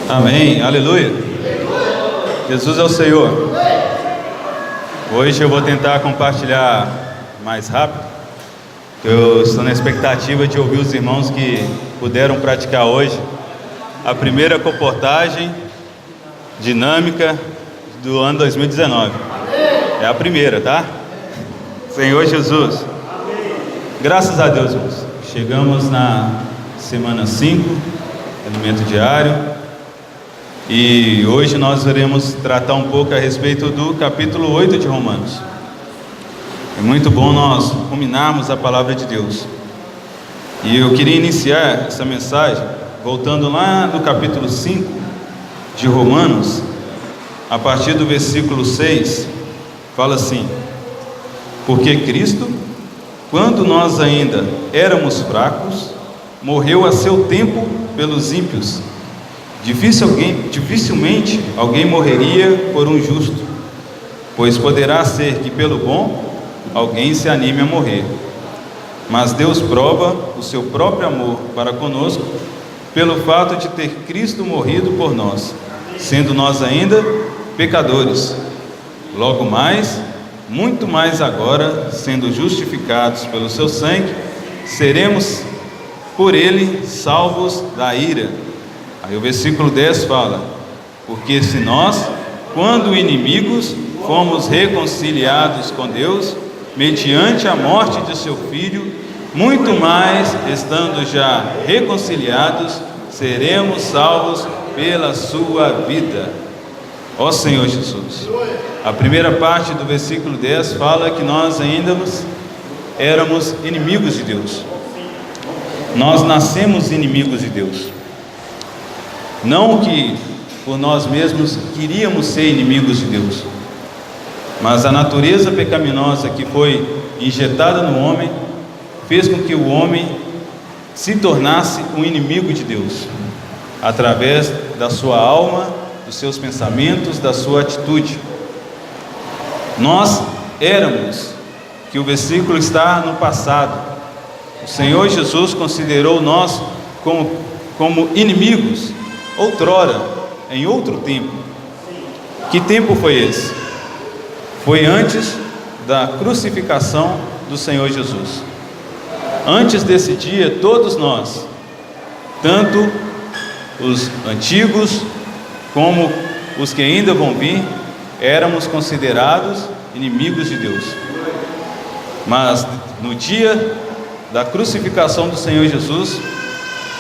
Amém, aleluia. Jesus é o Senhor. Hoje eu vou tentar compartilhar mais rápido. Eu estou na expectativa de ouvir os irmãos que puderam praticar hoje a primeira comportagem dinâmica do ano 2019. É a primeira, tá? Senhor Jesus. Graças a Deus, irmãos. Chegamos na semana 5, alimento diário. E hoje nós iremos tratar um pouco a respeito do capítulo 8 de Romanos. É muito bom nós ruminarmos a palavra de Deus. E eu queria iniciar essa mensagem voltando lá no capítulo 5 de Romanos, a partir do versículo 6, fala assim: porque Cristo, quando nós ainda éramos fracos, morreu a seu tempo pelos ímpios. Dificilmente alguém morreria por um justo, pois poderá ser que pelo bom alguém se anime a morrer. Mas Deus prova o seu próprio amor para conosco pelo fato de ter Cristo morrido por nós, sendo nós ainda pecadores. Logo mais, muito mais agora, sendo justificados pelo seu sangue, seremos por ele salvos da ira. Aí o versículo 10 fala: porque se nós, quando inimigos, fomos reconciliados com Deus, mediante a morte de seu Filho, muito mais, estando já reconciliados, seremos salvos pela sua vida. Ó Senhor Jesus. A primeira parte do versículo 10 fala que nós ainda éramos inimigos de Deus. Nós nascemos inimigos de Deus. Não que por nós mesmos queríamos ser inimigos de Deus, mas a natureza pecaminosa que foi injetada no homem fez com que o homem se tornasse um inimigo de Deus, através da sua alma, dos seus pensamentos, da sua atitude. Nós éramos, que o versículo está no passado. O Senhor Jesus considerou nós como inimigos outrora, em outro tempo. Que tempo foi esse? Foi antes da crucificação do Senhor Jesus. Antes desse dia, todos nós, tanto os antigos como os que ainda vão vir, éramos considerados inimigos de Deus. Mas no dia da crucificação do Senhor Jesus,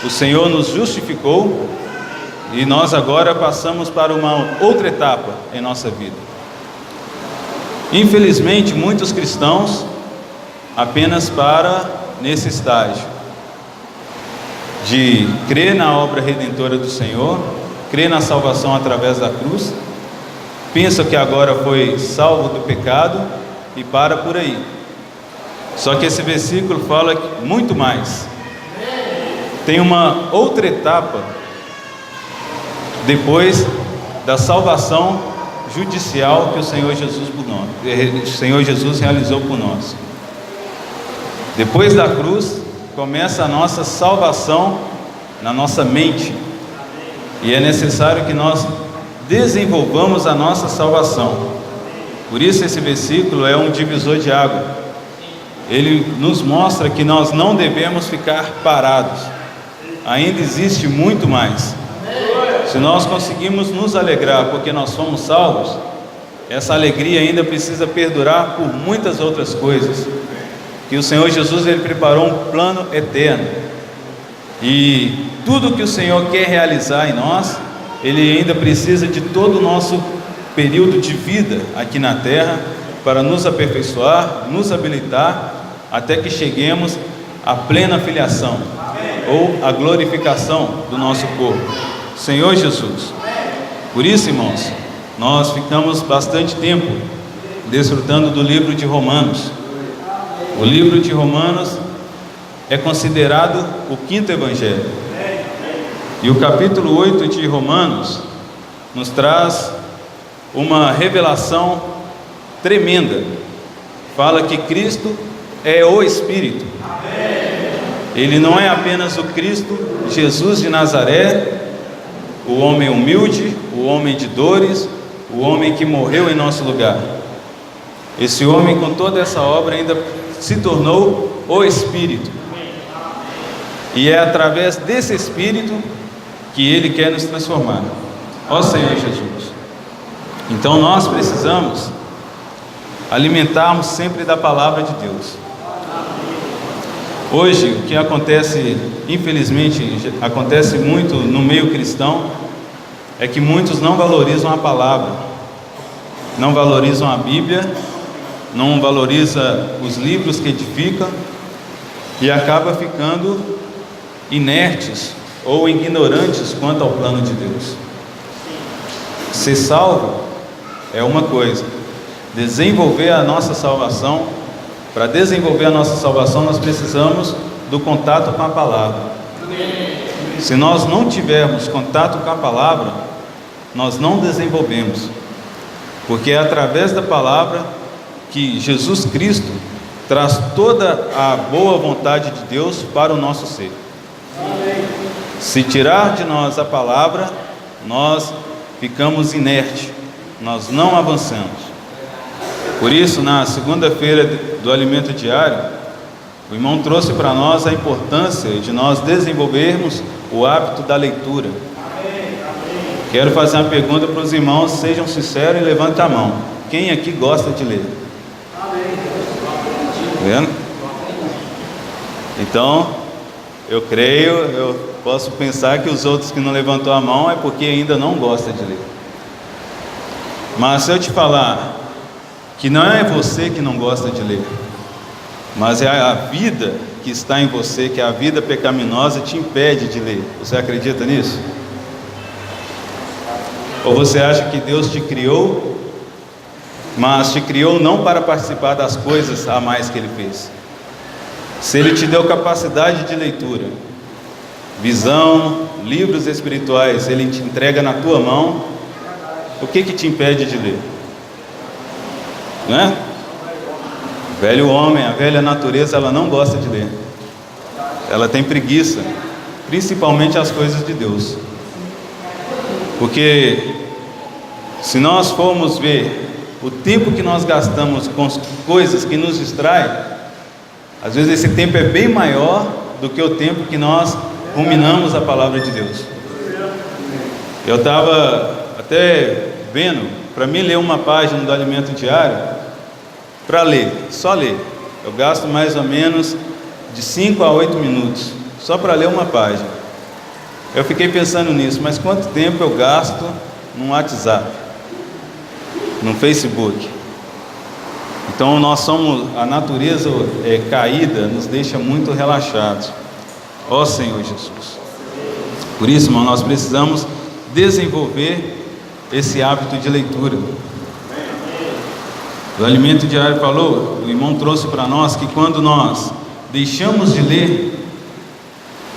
o Senhor nos justificou. E nós agora passamos para uma outra etapa em nossa vida. Infelizmente, muitos cristãos apenas param nesse estágio de crer na obra redentora do Senhor, crer na salvação através da cruz, pensa que agora foi salvo do pecado e para por aí. Só que esse versículo fala muito mais. Tem uma outra etapa depois da salvação judicial que o Senhor Jesus realizou por nós. Depois da cruz começa a nossa salvação na nossa mente, e é necessário que nós desenvolvamos a nossa salvação. Por isso esse versículo é um divisor de água. Ele nos mostra que nós não devemos ficar parados. Ainda existe muito mais. Se nós conseguimos nos alegrar porque nós somos salvos, essa alegria ainda precisa perdurar por muitas outras coisas. Que o Senhor Jesus, Ele preparou um plano eterno. E tudo que o Senhor quer realizar em nós, Ele ainda precisa de todo o nosso período de vida aqui na terra, para nos aperfeiçoar, nos habilitar, até que cheguemos à plena filiação, ou à glorificação do nosso corpo. Senhor Jesus. Por isso, irmãos, nós ficamos bastante tempo desfrutando do livro de Romanos. O livro de Romanos é considerado o quinto evangelho. E o capítulo 8 de Romanos nos traz uma revelação tremenda. Fala que Cristo é o Espírito. Ele não é apenas o Cristo, Jesus de Nazaré, o homem humilde, o homem de dores, o homem que morreu em nosso lugar. Esse homem, com toda essa obra, ainda se tornou o Espírito. E é através desse Espírito que Ele quer nos transformar. Ó Senhor Jesus. Então nós precisamos alimentarmos sempre da palavra de Deus. Hoje, o que acontece, infelizmente, acontece muito no meio cristão, é que muitos não valorizam a palavra, não valorizam a Bíblia, não valorizam os livros que edificam e acaba ficando inertes ou ignorantes quanto ao plano de Deus. Ser salvo é uma coisa, desenvolver a nossa salvação. Para desenvolver a nossa salvação, nós precisamos do contato com a palavra. Se nós não tivermos contato com a palavra, nós não desenvolvemos, porque é através da palavra que Jesus Cristo traz toda a boa vontade de Deus para o nosso ser. Se tirar de nós a palavra, nós ficamos inertes, nós não avançamos. Por isso, na segunda-feira do alimento diário, o irmão trouxe para nós a importância de nós desenvolvermos o hábito da leitura. Quero fazer uma pergunta para os irmãos, sejam sinceros e levantem a mão. Quem aqui gosta de ler? Tá vendo? Então, eu creio, eu posso pensar que os outros que não levantou a mão é porque ainda não gostam de ler. Mas se eu te falar que não é você que não gosta de ler, mas é a vida que está em você, que é a vida pecaminosa, te impede de ler. Você acredita nisso? Ou você acha que Deus te criou, mas te criou não para participar das coisas a mais que Ele fez? Se Ele te deu capacidade de leitura, visão, livros espirituais, Ele te entrega na tua mão, o que te impede de ler? Né? O velho homem, a velha natureza, ela não gosta de ler. Ela tem preguiça, principalmente as coisas de Deus. Porque se nós formos ver o tempo que nós gastamos com coisas que nos distraem, às vezes esse tempo é bem maior do que o tempo que nós ruminamos a palavra de Deus. Eu estava até vendo, para mim ler uma página do alimento diário, para ler, só ler, eu gasto mais ou menos de 5 a 8 minutos, só para ler uma página. Eu fiquei pensando nisso, mas quanto tempo eu gasto no WhatsApp, no Facebook? Então nós somos, a natureza caída nos deixa muito relaxados. Ó Senhor Jesus. Por isso, irmão, nós precisamos desenvolver esse hábito de leitura. O alimento diário falou, o irmão trouxe para nós que quando nós deixamos de ler,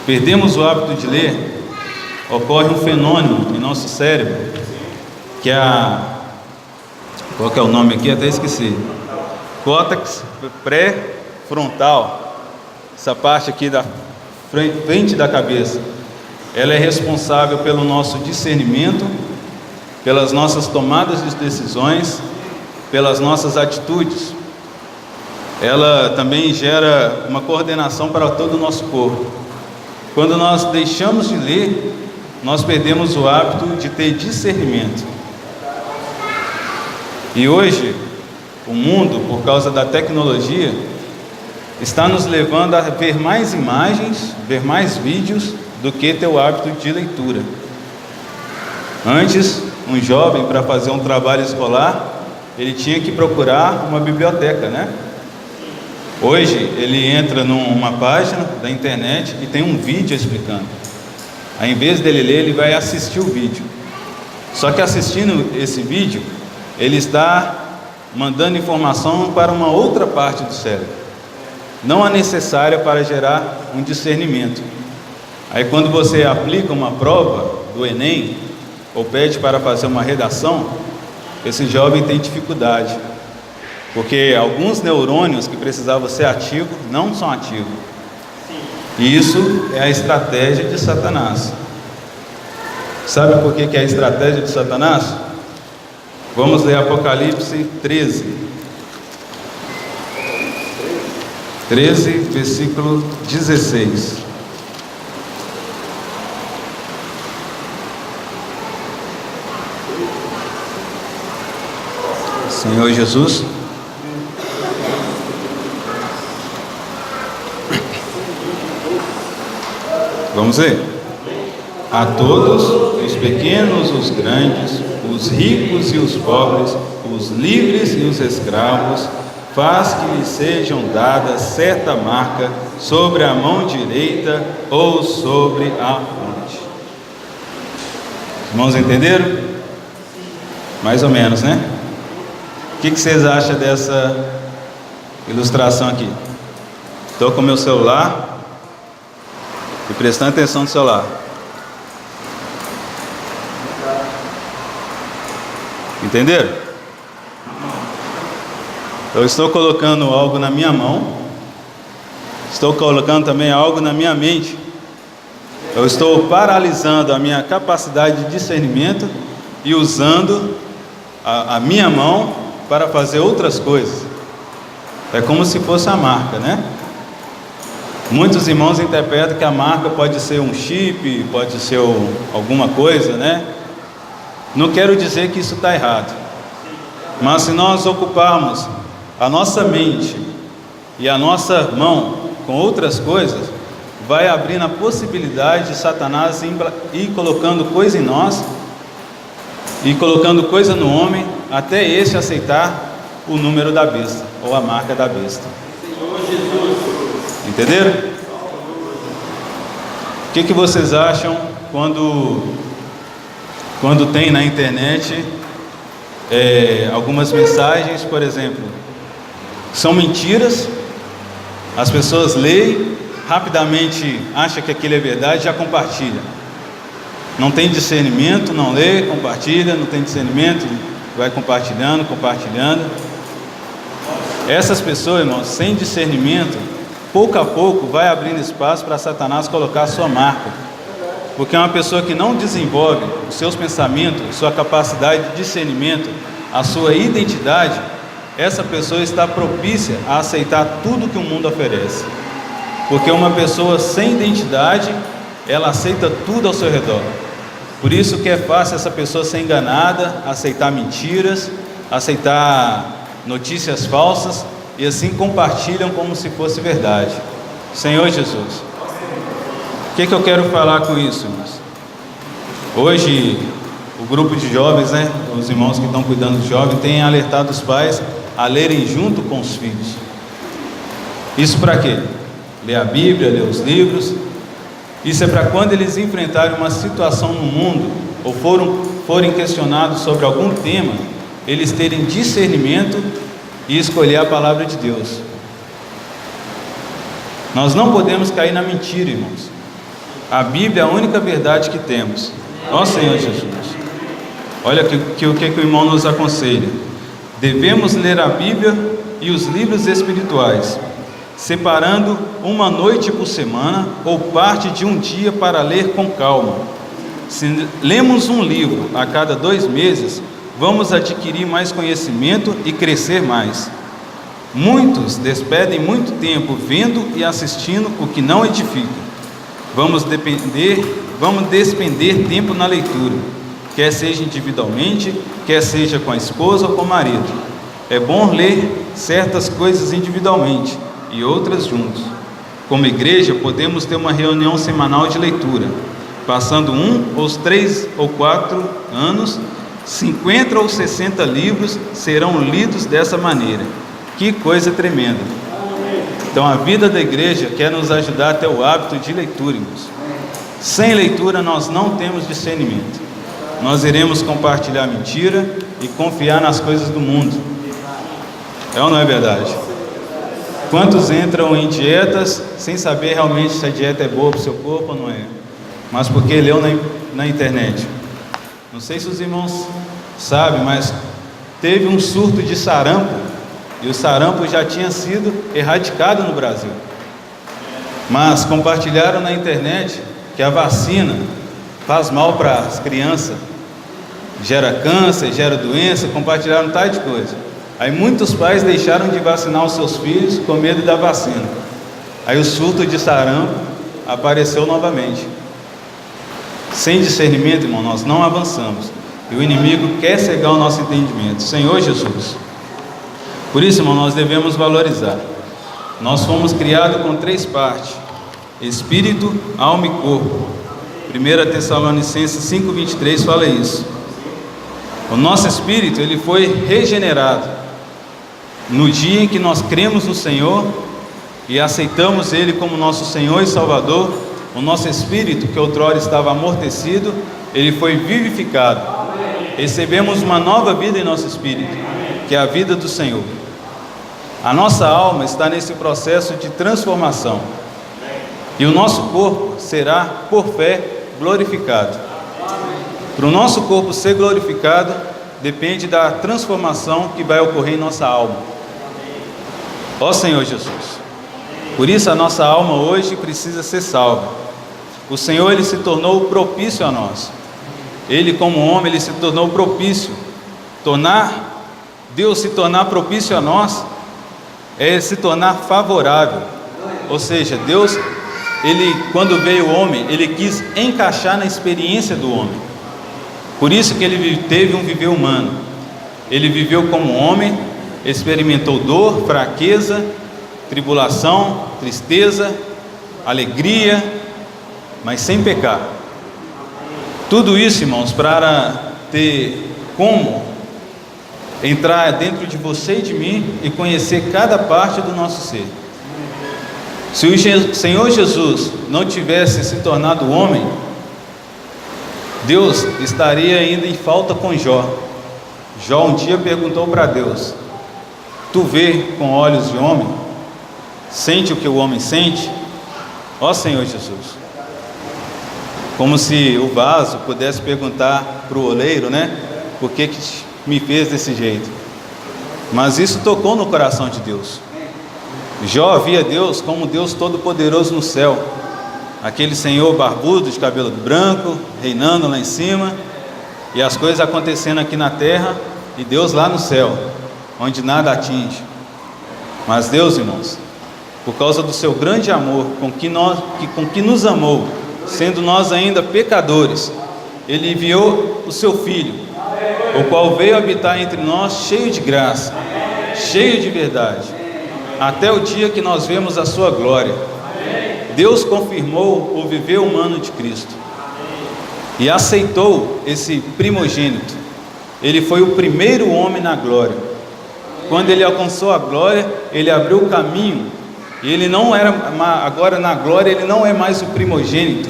perdemos o hábito de ler, ocorre um fenômeno em nosso cérebro, que é qual que é o nome aqui? Até esqueci. Córtex pré-frontal, essa parte aqui da frente da cabeça, ela é responsável pelo nosso discernimento, pelas nossas tomadas de decisões, pelas nossas atitudes. Ela também gera uma coordenação para todo o nosso corpo. Quando nós deixamos de ler, nós perdemos o hábito de ter discernimento. E hoje, o mundo, por causa da tecnologia, está nos levando a ver mais imagens, ver mais vídeos, do que ter o hábito de leitura. Antes, um jovem, para fazer um trabalho escolar, ele tinha que procurar uma biblioteca, né? Hoje, ele entra numa página da internet e tem um vídeo explicando. Ao invés dele ler, ele vai assistir o vídeo. Só que assistindo esse vídeo, ele está mandando informação para uma outra parte do cérebro, não a necessária para gerar um discernimento. Aí quando você aplica uma prova do Enem, ou pede para fazer uma redação, esse jovem tem dificuldade, porque alguns neurônios que precisavam ser ativos, não são ativos. E isso é a estratégia de Satanás. Sabe por que é a estratégia de Satanás? Vamos ler Apocalipse 13. 13, versículo 16. Senhor Jesus, vamos ver. A todos, os pequenos, os grandes, os ricos e os pobres, os livres e os escravos, faz que lhes sejam dadas certa marca sobre a mão direita ou sobre a fronte. Os irmãos entenderam? Mais ou menos, né? O que vocês acham dessa ilustração aqui? Estou com meu celular e prestando atenção no celular. Entenderam? Eu estou colocando algo na minha mão, estou colocando também algo na minha mente. Eu estou paralisando a minha capacidade de discernimento e usando a minha mão para fazer outras coisas. É como se fosse a marca, né? Muitos irmãos interpretam que a marca pode ser um chip, pode ser alguma coisa, né? Não quero dizer que isso está errado, mas se nós ocuparmos a nossa mente e a nossa mão com outras coisas, vai abrindo a possibilidade de Satanás ir colocando coisa em nós e colocando coisa no homem, até esse aceitar o número da besta ou a marca da besta. Entenderam? O que vocês acham quando tem na internet algumas mensagens, por exemplo, são mentiras, as pessoas leem, rapidamente acham que aquilo é verdade e já compartilha. Não tem discernimento, não lê, compartilha, não tem discernimento, vai compartilhando. Essas pessoas, irmãos, sem discernimento, pouco a pouco vai abrindo espaço para Satanás colocar a sua marca. Porque uma pessoa que não desenvolve os seus pensamentos, sua capacidade de discernimento, a sua identidade, essa pessoa está propícia a aceitar tudo que o mundo oferece. Porque uma pessoa sem identidade, ela aceita tudo ao seu redor. Por isso que é fácil essa pessoa ser enganada, aceitar mentiras, aceitar notícias falsas, e assim compartilham como se fosse verdade. Senhor Jesus, o que eu quero falar com isso, irmãos? Hoje, o grupo de jovens, né, os irmãos que estão cuidando dos jovens, têm alertado os pais a lerem junto com os filhos. Isso para quê? Ler a Bíblia, ler os livros. Isso é para quando eles enfrentarem uma situação no mundo, ou forem questionados sobre algum tema, eles terem discernimento e escolher a palavra de Deus. Nós não podemos cair na mentira, irmãos. A Bíblia é a única verdade que temos. Ó Senhor Jesus, olha o que o irmão nos aconselha. Devemos ler a Bíblia e os livros espirituais, separando uma noite por semana ou parte de um dia para ler com calma. Se lemos um livro a cada 2 meses, vamos adquirir mais conhecimento e crescer mais. Muitos despedem muito tempo vendo e assistindo o que não edifica. Vamos despender tempo na leitura, quer seja individualmente, quer seja com a esposa ou com o marido. É bom ler certas coisas individualmente e outras juntos. Como igreja, podemos ter uma reunião semanal de leitura. Passando 1 ou 3 ou 4 anos, 50 ou 60 livros serão lidos dessa maneira. Que coisa tremenda! Então a vida da igreja quer nos ajudar a ter o hábito de leitura, irmãos. Sem leitura nós não temos discernimento. Nós iremos compartilhar mentira e confiar nas coisas do mundo. É ou não é verdade? Quantos entram em dietas sem saber realmente se a dieta é boa para o seu corpo ou não é? Mas porque leu na internet. Não sei se os irmãos sabem, mas teve um surto de sarampo, e o sarampo já tinha sido erradicado no Brasil. Mas compartilharam na internet que a vacina faz mal para as crianças, gera câncer, gera doença, compartilharam um tal de coisa. Aí muitos pais deixaram de vacinar os seus filhos com medo da vacina. Aí o surto de sarampo apareceu novamente. Sem discernimento, irmão, nós não avançamos. E o inimigo quer cegar o nosso entendimento. Senhor Jesus. Por isso, irmão, nós devemos valorizar. Nós fomos criados com 3 partes: espírito, alma e corpo. 1 Tessalonicenses 5:23 fala isso. O nosso espírito, ele foi regenerado no dia em que nós cremos no Senhor e aceitamos Ele como nosso Senhor e Salvador. O nosso espírito, que outrora estava amortecido, ele foi vivificado. Recebemos uma nova vida em nosso espírito, que é a vida do Senhor. A nossa alma está nesse processo de transformação. E o nosso corpo será, por fé, glorificado. Para o nosso corpo ser glorificado, depende da transformação que vai ocorrer em nossa alma. Ó Senhor Jesus. Por isso a nossa alma hoje precisa ser salva. O Senhor, Ele se tornou propício a nós. Ele, como homem, Ele se tornou propício. Deus se tornar propício a nós é se tornar favorável. Ou seja, Deus, Ele, quando veio o homem, Ele quis encaixar na experiência do homem. Por isso que Ele teve um viver humano. Ele viveu como homem, experimentou dor, fraqueza, tribulação, tristeza, alegria, mas sem pecar. Tudo isso, irmãos, para ter como entrar dentro de você e de mim e conhecer cada parte do nosso ser. Se o Senhor Jesus não tivesse se tornado homem, Deus estaria ainda em falta com Jó. Jó um dia perguntou para Deus: tu vê com olhos de homem? Sente o que o homem sente? Ó Senhor Jesus. Como se o vaso pudesse perguntar para o oleiro, né? Por que me fez desse jeito? Mas isso tocou no coração de Deus. Jó via Deus como Deus Todo-Poderoso no céu. Aquele Senhor barbudo, de cabelo branco, reinando lá em cima. E as coisas acontecendo aqui na terra, e Deus lá no céu, onde nada atinge. Mas Deus, irmãos, por causa do seu grande amor, com que nos amou, sendo nós ainda pecadores, Ele enviou o seu Filho, o qual veio habitar entre nós cheio de graça, cheio de verdade, até o dia que nós vemos a sua glória. Deus confirmou o viver humano de Cristo e aceitou esse primogênito. Ele foi o primeiro homem na glória. Quando ele alcançou a glória, ele abriu o caminho. E ele não era, agora na glória, ele não é mais o primogênito.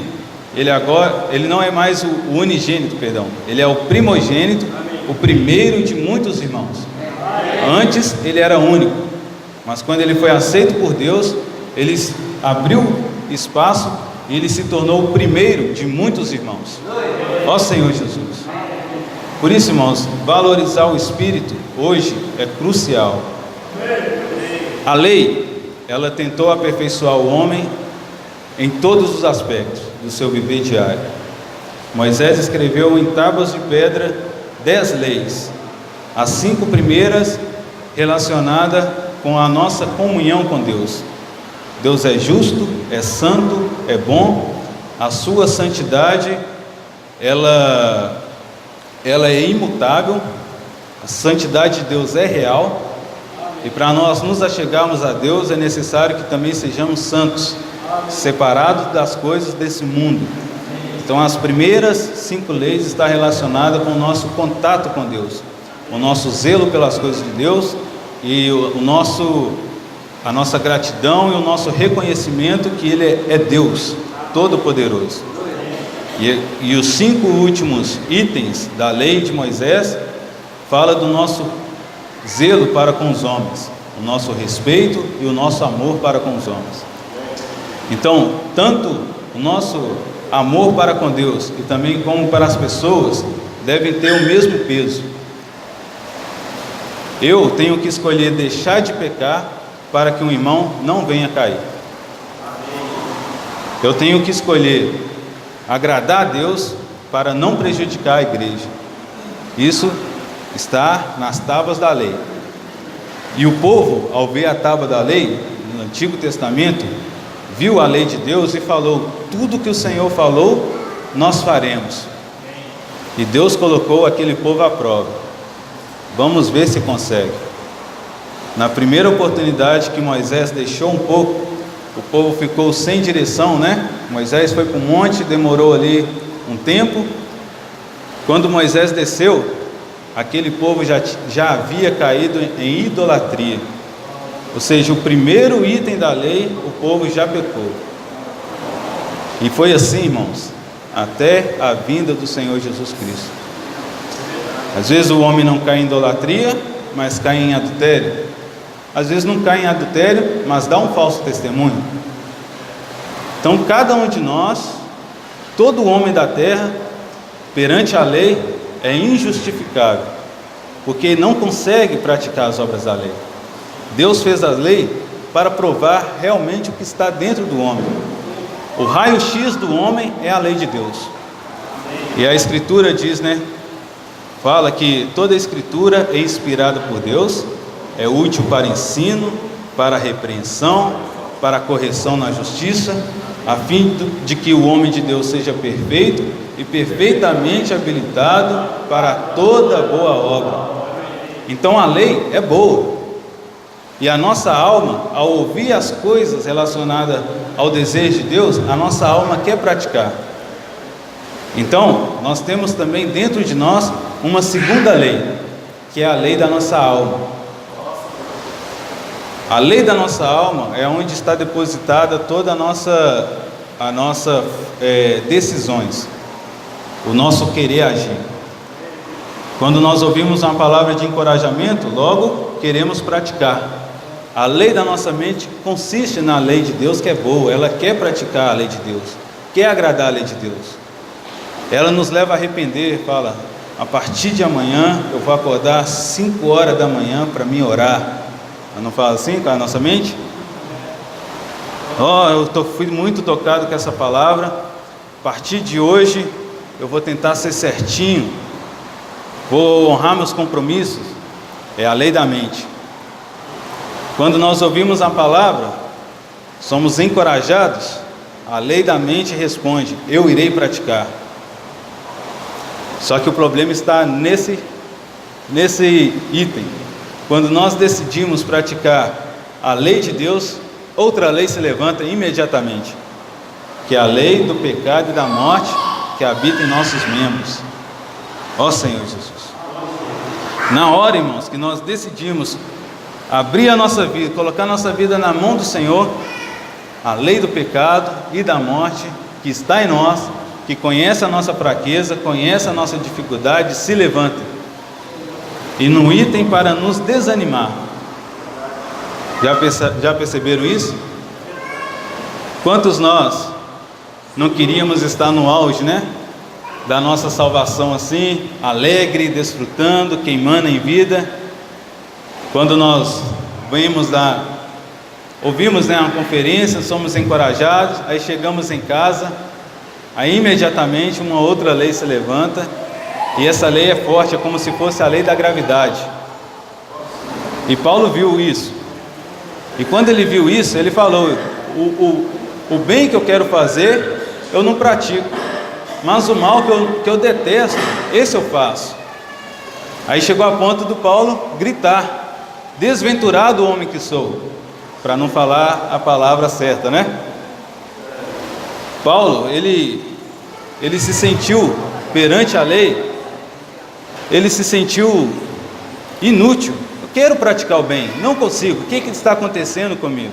Ele não é mais o unigênito, perdão. Ele é o primogênito, o primeiro de muitos irmãos. Antes ele era único, mas quando ele foi aceito por Deus, ele abriu espaço e ele se tornou o primeiro de muitos irmãos. Ó Senhor Jesus. Por isso, irmãos, valorizar o Espírito hoje é crucial. A lei, ela tentou aperfeiçoar o homem em todos os aspectos do seu viver diário. Moisés escreveu em tábuas de pedra 10 leis. As 5 primeiras relacionadas com a nossa comunhão com Deus. Deus é justo, é santo, é bom. A sua santidade, ela é imutável. A santidade de Deus é real. E para nós nos achegarmos a Deus é necessário que também sejamos santos, separados das coisas desse mundo. Então as primeiras 5 leis estão relacionadas com o nosso contato com Deus, o nosso zelo pelas coisas de Deus e a nossa gratidão e o nosso reconhecimento que Ele é Deus Todo-Poderoso. E os 5 últimos itens da lei de Moisés fala do nosso zelo para com os homens, o nosso respeito e o nosso amor para com os homens. Então, tanto o nosso amor para com Deus e também como para as pessoas devem ter o mesmo peso. Eu tenho que escolher deixar de pecar para que um irmão não venha cair. Eu tenho que escolher agradar a Deus para não prejudicar a igreja. Isso está nas tábuas da lei. E o povo, ao ver a tábua da lei, no Antigo Testamento, viu a lei de Deus e falou: tudo que o Senhor falou, nós faremos. E Deus colocou aquele povo à prova. Vamos ver se consegue. Na primeira oportunidade que Moisés deixou um pouco, o povo ficou sem direção, né? Moisés foi para o monte, demorou ali um tempo. Quando Moisés desceu, aquele povo já havia caído em idolatria. Ou seja, o primeiro item da lei, o povo já pecou. E foi assim, irmãos, até a vinda do Senhor Jesus Cristo. Às vezes o homem não cai em idolatria, mas cai em adultério. Às vezes não cai em adultério, mas dá um falso testemunho. Então cada um de nós, todo homem da terra, perante a lei, é injustificável, porque não consegue praticar as obras da lei. Deus fez a lei para provar realmente o que está dentro do homem. O raio-x do homem é a lei de Deus. E a Escritura diz, né? Fala que toda a Escritura é inspirada por Deus, é útil para ensino, para repreensão, para correção na justiça, a fim de que o homem de Deus seja perfeito e perfeitamente habilitado para toda boa obra. Então a lei é boa. E a nossa alma, ao ouvir as coisas relacionadas ao desejo de Deus, a nossa alma quer praticar. Então, nós temos também dentro de nós uma segunda lei, que é a lei da nossa alma. A lei da nossa alma é onde está depositada toda a nossa decisões, o nosso querer agir. Quando nós ouvimos uma palavra de encorajamento, logo queremos praticar. A lei da nossa mente consiste na lei de Deus, que é boa. Ela quer praticar a lei de Deus, quer agradar a lei de Deus. Ela nos leva a arrepender. Fala: a partir de amanhã eu vou acordar às 5 horas da manhã para me orar. Ela não fala assim com a nossa mente? Fui muito tocado com essa palavra. A partir de hoje eu vou tentar ser certinho, vou honrar meus compromissos. É a lei da mente. Quando nós ouvimos a palavra, somos encorajados, a lei da mente responde: eu irei praticar. Só que o problema está nesse item. Quando nós decidimos praticar a lei de Deus, outra lei se levanta imediatamente, que é a lei do pecado e da morte que habita em nossos membros. Ó Senhor Jesus! Na hora, irmãos, que nós decidimos abrir a nossa vida, colocar a nossa vida na mão do Senhor, a lei do pecado e da morte que está em nós, que conhece a nossa fraqueza, conhece a nossa dificuldade, se levanta. E no item para nos desanimar. Já perceberam isso? Quantos nós não queríamos estar no auge, né? Da nossa salvação assim, alegre, desfrutando, queimando em vida. Quando nós ouvimos, né, uma conferência, somos encorajados, aí chegamos em casa, aí imediatamente uma outra lei se levanta, e essa lei é forte, é como se fosse a lei da gravidade. E Paulo viu isso, e quando ele viu isso, ele falou: o bem que eu quero fazer, eu não pratico, mas o mal que eu detesto, esse eu faço. Aí chegou a ponto do Paulo gritar: desventurado homem que sou, para não falar a palavra certa, né? Paulo, ele se sentiu perante a lei, ele se sentiu inútil. Eu quero praticar o bem, não consigo, o que está acontecendo comigo?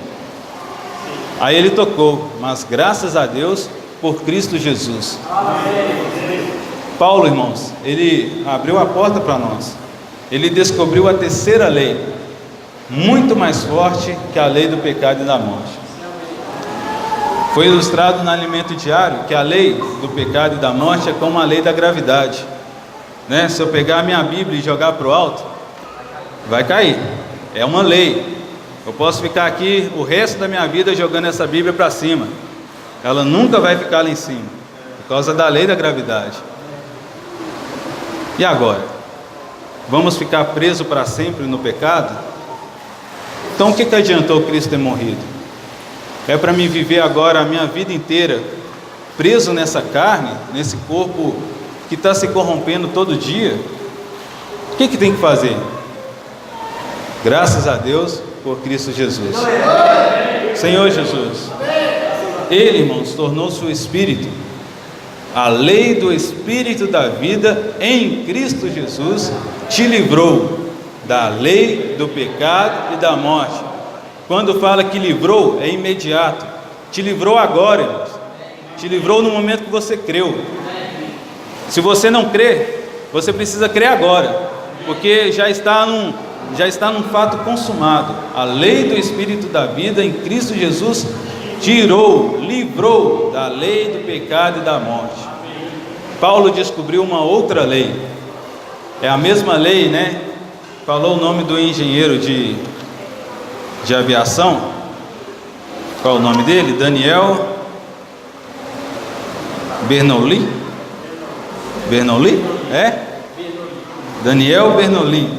Aí ele tocou: mas graças a Deus por Cristo Jesus. Paulo, irmãos, ele abriu a porta para nós, ele descobriu a terceira lei, muito mais forte que a lei do pecado e da morte. Foi ilustrado no alimento diário que a lei do pecado e da morte é como a lei da gravidade, né? Se eu pegar a minha Bíblia e jogar para o alto, vai cair. É uma lei. Eu posso ficar aqui o resto da minha vida jogando essa Bíblia para cima, ela nunca vai ficar lá em cima, por causa da lei da gravidade. E agora? Vamos ficar presos para sempre no pecado? Então o que adiantou Cristo ter morrido? É para mim viver agora a minha vida inteira preso nessa carne, nesse corpo que está se corrompendo todo dia? O que tem que fazer? Graças a Deus por Cristo Jesus. Senhor Jesus, Ele, irmãos, tornou-se o Espírito, a lei do Espírito da vida em Cristo Jesus te livrou da lei, do pecado e da morte. Quando fala que livrou, é imediato. Te livrou agora, irmãos. Te livrou no momento que você creu. Se você não crê, você precisa crer agora, porque já está num fato consumado. A lei do Espírito da vida em Cristo Jesus livrou da lei do pecado e da morte. Paulo descobriu uma outra lei. É a mesma lei, né? Falou o nome do engenheiro de aviação. Qual é o nome dele? Daniel Bernoulli? É? Daniel Bernoulli.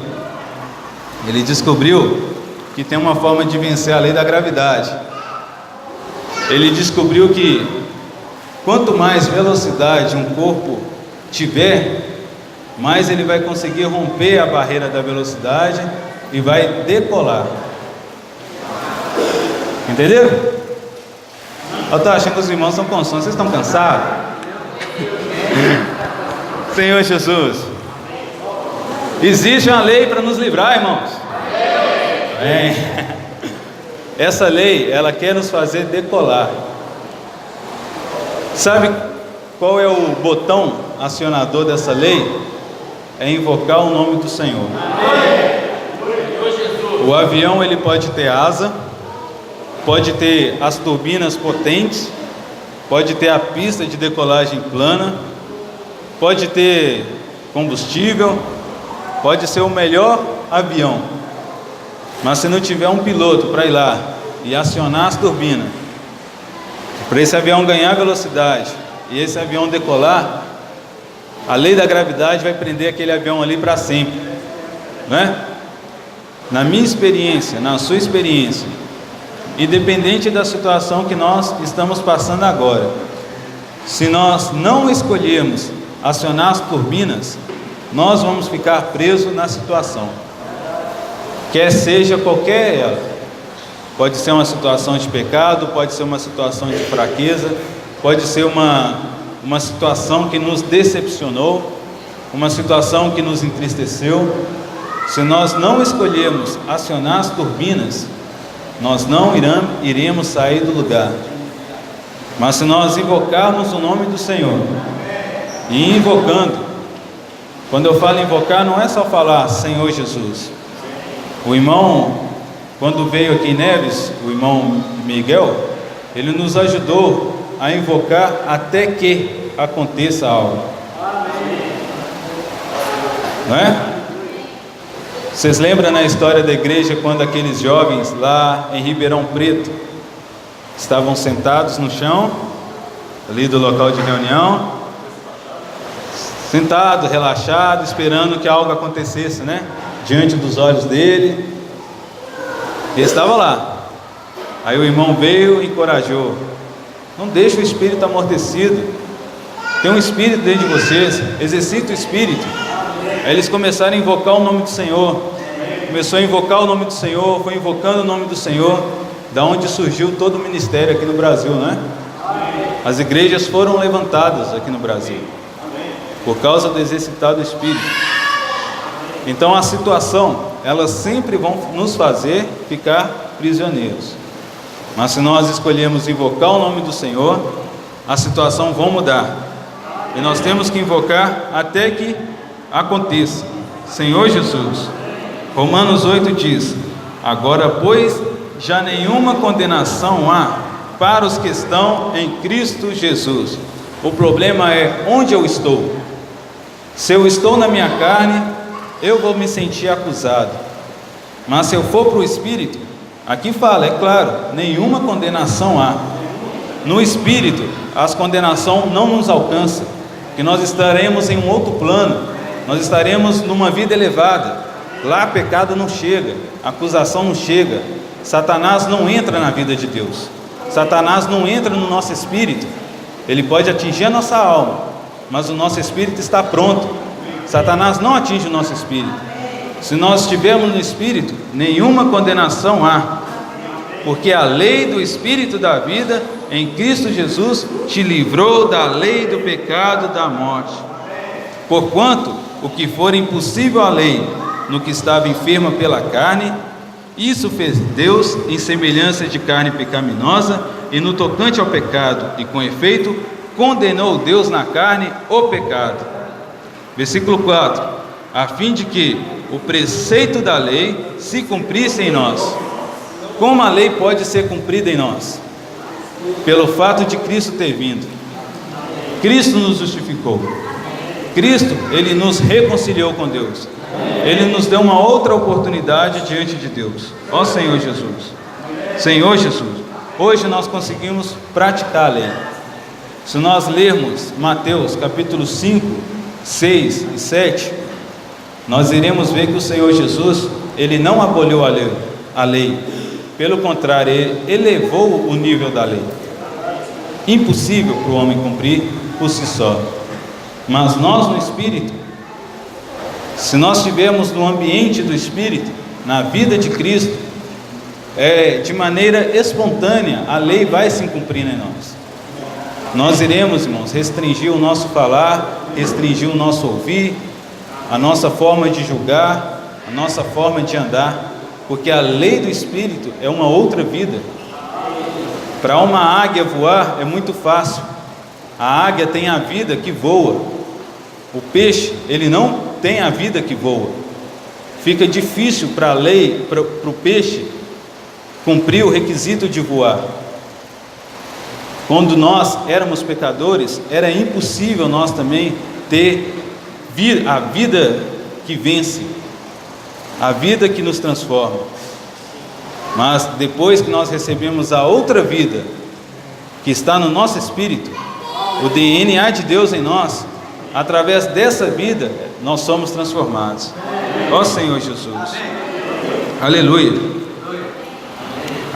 Ele descobriu que tem uma forma de vencer a lei da gravidade. Ele descobriu que quanto mais velocidade um corpo tiver, mais ele vai conseguir romper a barreira da velocidade e vai decolar. Entenderam? Eu estou achando que os irmãos estão com sono. Vocês estão cansados? Senhor Jesus, existe uma lei para nos livrar, irmãos. Essa lei, ela quer nos fazer decolar. Sabe qual é o botão acionador dessa lei? É invocar o nome do Senhor. O avião, ele pode ter asa, pode ter as turbinas potentes, pode ter a pista de decolagem plana, pode ter combustível, pode ser o melhor avião, mas se não tiver um piloto para ir lá e acionar as turbinas, para esse avião ganhar velocidade e esse avião decolar, a lei da gravidade vai prender aquele avião ali para sempre, não é? Na minha experiência, na sua experiência, independente da situação que nós estamos passando agora, se nós não escolhermos acionar as turbinas, nós vamos ficar presos na situação, quer seja qualquer ela. Pode ser uma situação de pecado, pode ser uma situação de fraqueza, pode ser uma situação que nos decepcionou, uma situação que nos entristeceu. Se nós não escolhermos acionar as turbinas, nós não iremos sair do lugar. Mas se nós invocarmos o nome do Senhor, e invocando, quando eu falo invocar, não é só falar Senhor Jesus. O irmão, quando veio aqui em Neves, o irmão Miguel, ele nos ajudou a invocar até que aconteça algo. Não é? Vocês lembram na história da igreja quando aqueles jovens lá em Ribeirão Preto estavam sentados no chão, ali do local de reunião, sentado, relaxado, esperando que algo acontecesse, né? Diante dos olhos dele. Ele estava lá. Aí o irmão veio e encorajou: não deixe o espírito amortecido. Tem um espírito dentro de vocês, exercita o espírito. Aí eles começaram a invocar o nome do Senhor. Começou a invocar o nome do Senhor, foi invocando o nome do Senhor, da onde surgiu todo o ministério aqui no Brasil, né? As igrejas foram levantadas aqui no Brasil por causa do exercitar do Espírito. Então a situação, elas sempre vão nos fazer ficar prisioneiros, mas se nós escolhermos invocar o nome do Senhor, a situação vai mudar, e nós temos que invocar até que aconteça. Senhor Jesus, Romanos 8 diz: agora pois já nenhuma condenação há para os que estão em Cristo Jesus. O problema é onde eu estou. Se eu estou na minha carne, eu vou me sentir acusado, mas se eu for para o Espírito, aqui fala, é claro, nenhuma condenação há. No Espírito, as condenações não nos alcançam, que nós estaremos em um outro plano, nós estaremos numa vida elevada. Lá pecado não chega, acusação não chega, Satanás não entra na vida de Deus, Satanás não entra no nosso espírito. Ele pode atingir a nossa alma, mas o nosso espírito está pronto. Satanás não atinge o nosso espírito. Se nós estivermos no espírito, nenhuma condenação há, porque a lei do espírito da vida em Cristo Jesus te livrou da lei do pecado e da morte. Porquanto o que for impossível à lei, no que estava enferma pela carne, isso fez Deus em semelhança de carne pecaminosa, e no tocante ao pecado, e com efeito, condenou Deus na carne o pecado. Versículo 4: a fim de que o preceito da lei se cumprisse em nós. Como a lei pode ser cumprida em nós? Pelo fato de Cristo ter vindo. Cristo nos justificou. Cristo, Ele nos reconciliou com Deus. Ele nos deu uma outra oportunidade diante de Deus. Ó Senhor Jesus. Senhor Jesus, hoje nós conseguimos praticar a lei. Se nós lermos Mateus capítulo 5, 6 e 7, nós iremos ver que o Senhor Jesus, Ele não aboliu a lei. Pelo contrário, Ele elevou o nível da lei. Impossível para o homem cumprir por si só. Mas nós no Espírito, se nós estivermos no ambiente do Espírito, na vida de Cristo, de maneira espontânea, a lei vai se cumprir em nós. Nós iremos, irmãos, restringir o nosso falar, restringir o nosso ouvir, a nossa forma de julgar, a nossa forma de andar, porque a lei do Espírito é uma outra vida. Para uma águia voar é muito fácil. A águia tem a vida que voa. O peixe, ele não tem a vida que voa. Fica difícil para a lei, para o peixe, cumprir o requisito de voar. Quando nós éramos pecadores, era impossível nós também ter a vida que vence, a vida que nos transforma. Mas depois que nós recebemos a outra vida, que está no nosso espírito, o DNA de Deus em nós, através dessa vida, nós somos transformados. Ó Senhor Jesus. Aleluia.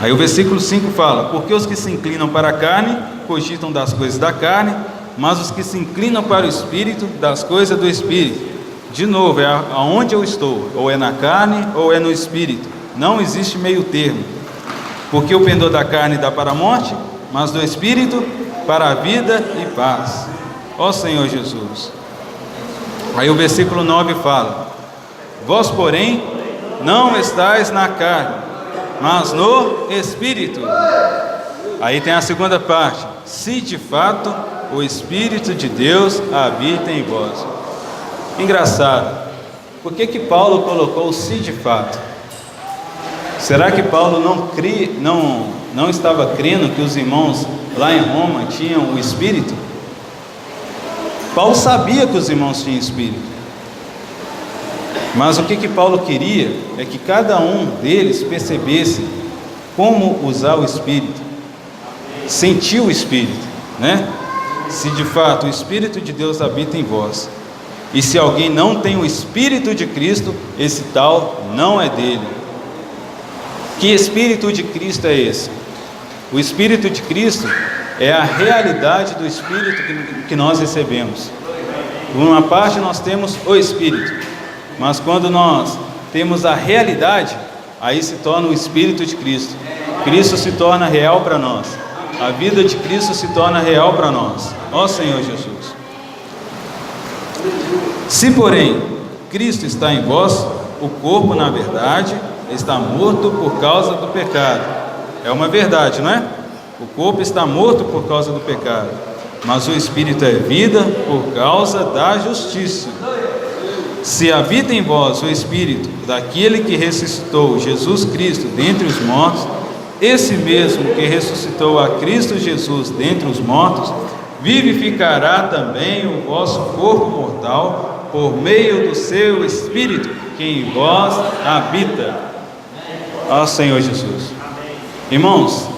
Aí o versículo 5 fala: porque os que se inclinam para a carne, cogitam das coisas da carne, mas os que se inclinam para o Espírito, das coisas do Espírito. De novo, é aonde eu estou, ou é na carne, ou é no Espírito. Não existe meio termo, porque o pendor da carne dá para a morte, mas do Espírito para a vida e paz. Ó Senhor Jesus. Aí o versículo 9 fala: vós, porém, não estáis na carne, mas no Espírito. Aí tem a segunda parte: se de fato o Espírito de Deus habita em vós. Engraçado, por que Paulo colocou o se de fato? Será que Paulo não estava crendo que os irmãos lá em Roma tinham o Espírito? Paulo sabia que os irmãos tinham Espírito, mas o que Paulo queria é que cada um deles percebesse como usar o Espírito, sentir o Espírito, né? Se de fato o Espírito de Deus habita em vós, e se alguém não tem o Espírito de Cristo, esse tal não é dele. Que Espírito de Cristo é esse? O Espírito de Cristo é a realidade do Espírito que nós recebemos. Por uma parte nós temos o Espírito, mas quando nós temos a realidade, aí se torna o Espírito de Cristo. Cristo se torna real para nós. A vida de Cristo se torna real para nós. Ó Senhor Jesus. Se porém Cristo está em vós, o corpo na verdade está morto por causa do pecado. É uma verdade, não é? O corpo está morto por causa do pecado, mas o Espírito é vida por causa da justiça. Se habita em vós o Espírito daquele que ressuscitou Jesus Cristo dentre os mortos, esse mesmo que ressuscitou a Cristo Jesus dentre os mortos, vivificará também o vosso corpo mortal, por meio do seu Espírito, que em vós habita. Ó Senhor Jesus. Irmãos,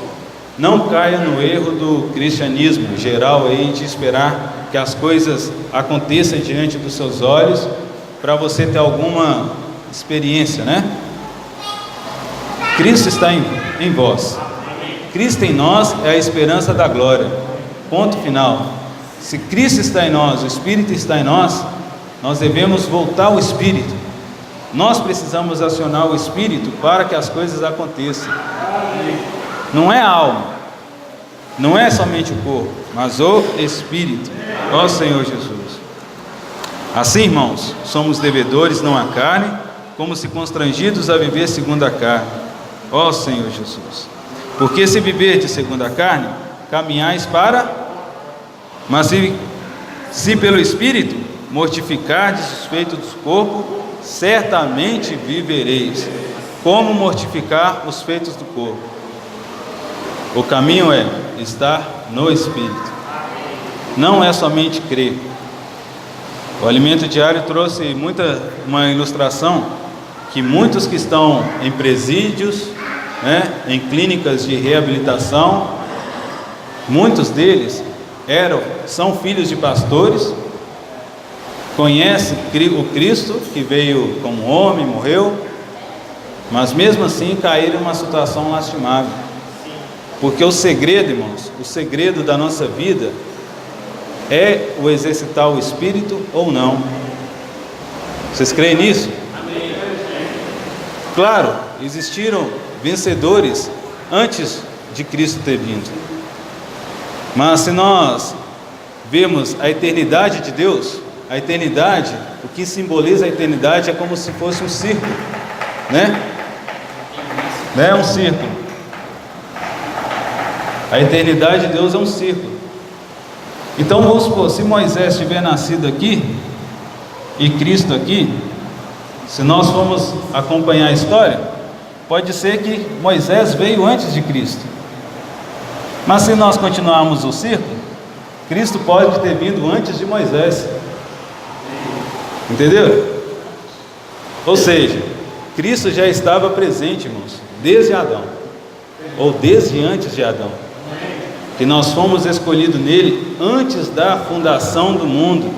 não caia no erro do cristianismo geral aí, de esperar que as coisas aconteçam diante dos seus olhos para você ter alguma experiência, né? Cristo está em vós. Cristo em nós é a esperança da glória. Ponto final. Se Cristo está em nós, o Espírito está em nós, nós devemos voltar ao Espírito. Nós precisamos acionar o Espírito para que as coisas aconteçam. Não é a alma, não é somente o corpo, mas o Espírito. Ó Senhor Jesus. Assim, irmãos, somos devedores não à carne, como se constrangidos a viver segundo a carne. Ó Senhor Jesus. Porque se viverdes segundo a carne, caminhais para... Mas se pelo Espírito mortificardes os feitos do corpo, certamente vivereis. Como mortificar os feitos do corpo? O caminho é estar no Espírito. Não é somente crer. O Alimento Diário trouxe uma ilustração que muitos que estão em presídios, em clínicas de reabilitação, muitos deles são filhos de pastores, conhecem o Cristo que veio como homem, morreu, mas mesmo assim caíram em uma situação lastimável. Porque o segredo, irmãos, o segredo da nossa vida é o exercitar o Espírito ou não. Vocês creem nisso? Claro, existiram vencedores antes de Cristo ter vindo. Mas se nós vemos a eternidade de Deus, a eternidade, o que simboliza a eternidade é como se fosse um círculo, né? É um círculo. A eternidade de Deus é um círculo. Então vamos supor, se Moisés tiver nascido aqui e Cristo aqui, se nós formos acompanhar a história, pode ser que Moisés veio antes de Cristo. Mas se nós continuarmos o círculo, Cristo pode ter vindo antes de Moisés. Entendeu? Ou seja, Cristo já estava presente, irmãos, desde Adão, ou desde antes de Adão. Que nós fomos escolhidos nele antes da fundação do mundo.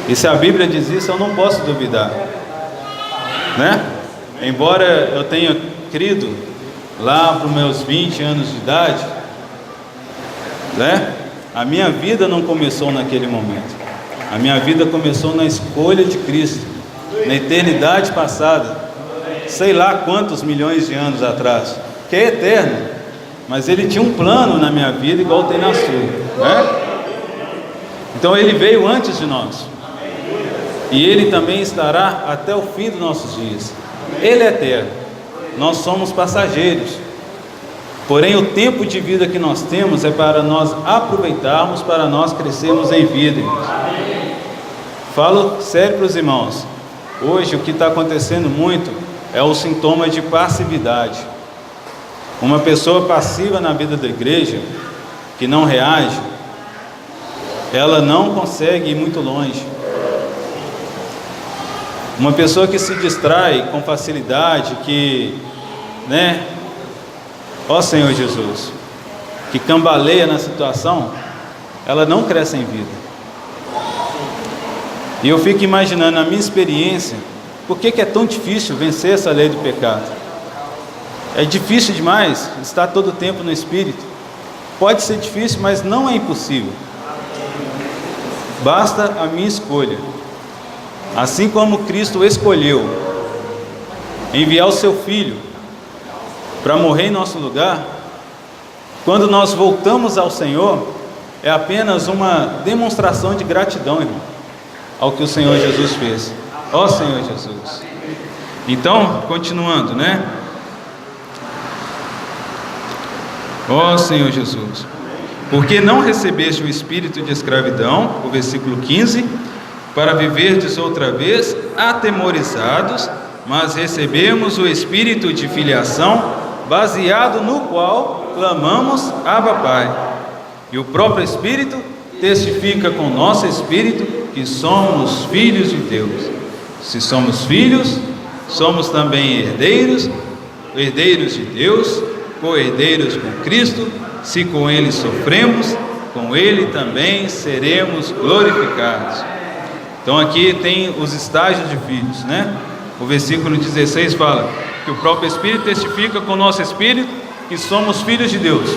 E se a Bíblia diz isso, eu não posso duvidar, né? Embora eu tenha crido lá para os meus 20 anos de idade, né? A minha vida não começou naquele momento. A minha vida começou na escolha de Cristo, na eternidade passada, sei lá quantos milhões de anos atrás, que é eterno, mas Ele tinha um plano na minha vida igual tem na sua, né? Então Ele veio antes de nós, e Ele também estará até o fim dos nossos dias. Ele é eterno, nós somos passageiros. Porém, o tempo de vida que nós temos é para nós aproveitarmos, para nós crescermos em vida, irmãos. Falo sério para os irmãos, hoje o que está acontecendo muito é o sintoma de passividade. Uma pessoa passiva na vida da igreja, que não reage, ela não consegue ir muito longe. Uma pessoa que se distrai com facilidade, ó Senhor Jesus, que cambaleia na situação, ela não cresce em vida. E eu fico imaginando a minha experiência, por que é tão difícil vencer essa lei do pecado? É difícil demais estar todo o tempo no Espírito. Pode ser difícil, mas não é impossível. Basta a minha escolha. Assim como Cristo escolheu enviar o seu Filho para morrer em nosso lugar, quando nós voltamos ao Senhor, é apenas uma demonstração de gratidão, irmão, ao que o Senhor Jesus fez. Ó Senhor Jesus. Então, continuando, né? Ó Senhor Jesus. Porque não recebeste o espírito de escravidão, o versículo 15, para viverdes outra vez atemorizados, mas recebemos o espírito de filiação, baseado no qual clamamos Abba Pai. E o próprio Espírito testifica com o nosso espírito que somos filhos de Deus. Se somos filhos, somos também herdeiros, herdeiros de Deus, co-herdeiros com Cristo. Se com Ele sofremos, com Ele também seremos glorificados. Então aqui tem os estágios de filhos, né? O versículo 16 fala que o próprio Espírito testifica com o nosso Espírito que somos filhos de Deus.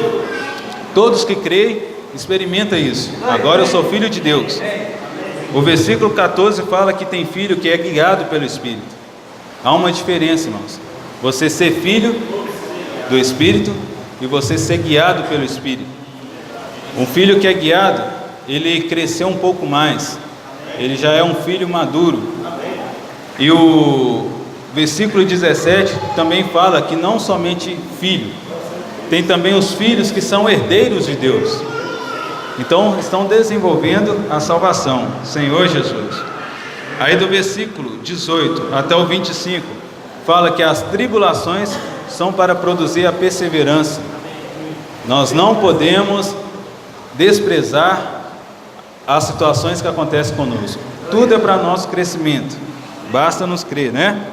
Todos que creem, experimenta isso. Agora eu sou filho de Deus. O versículo 14 fala que tem filho que é guiado pelo Espírito. Há uma diferença, irmãos. Você ser filho do Espírito e você ser guiado pelo Espírito. Um filho que é guiado, ele cresceu um pouco mais. Ele já é um filho maduro. E o versículo 17 também fala que não somente filho, tem também os filhos que são herdeiros de Deus. Então estão desenvolvendo a salvação, Senhor Jesus. Aí do versículo 18 até o 25 fala que as tribulações são para produzir a perseverança. Nós não podemos desprezar as situações que acontecem conosco. Tudo é para nosso crescimento. Basta nos crer, né?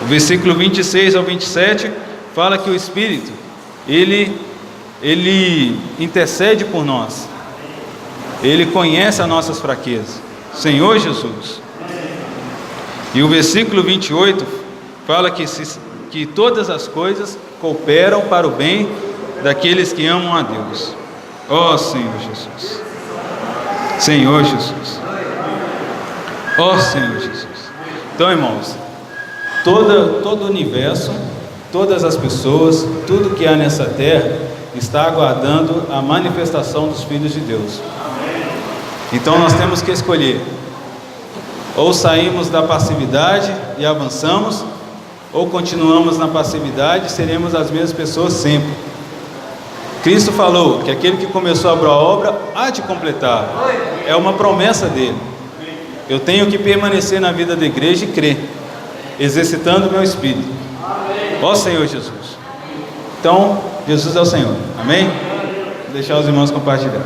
O versículo 26 ao 27 fala que o Espírito, ele intercede por nós. Ele conhece as nossas fraquezas. Senhor Jesus. E o versículo 28 fala que todas as coisas cooperam para o bem daqueles que amam a Deus. Ó Senhor Jesus. Senhor Jesus. Ó Senhor Jesus. Então, irmãos, todo o universo, todas as pessoas, tudo que há nessa terra está aguardando a manifestação dos filhos de Deus. Então nós temos que escolher: ou saímos da passividade e avançamos, ou continuamos na passividade e seremos as mesmas pessoas sempre. Cristo falou que aquele que começou a boa obra há de completar. É uma promessa dele. Eu tenho que permanecer na vida da igreja e crer, exercitando o meu espírito. Ó Senhor Jesus. Então, Jesus é o Senhor. Amém? Vou deixar os irmãos compartilhar.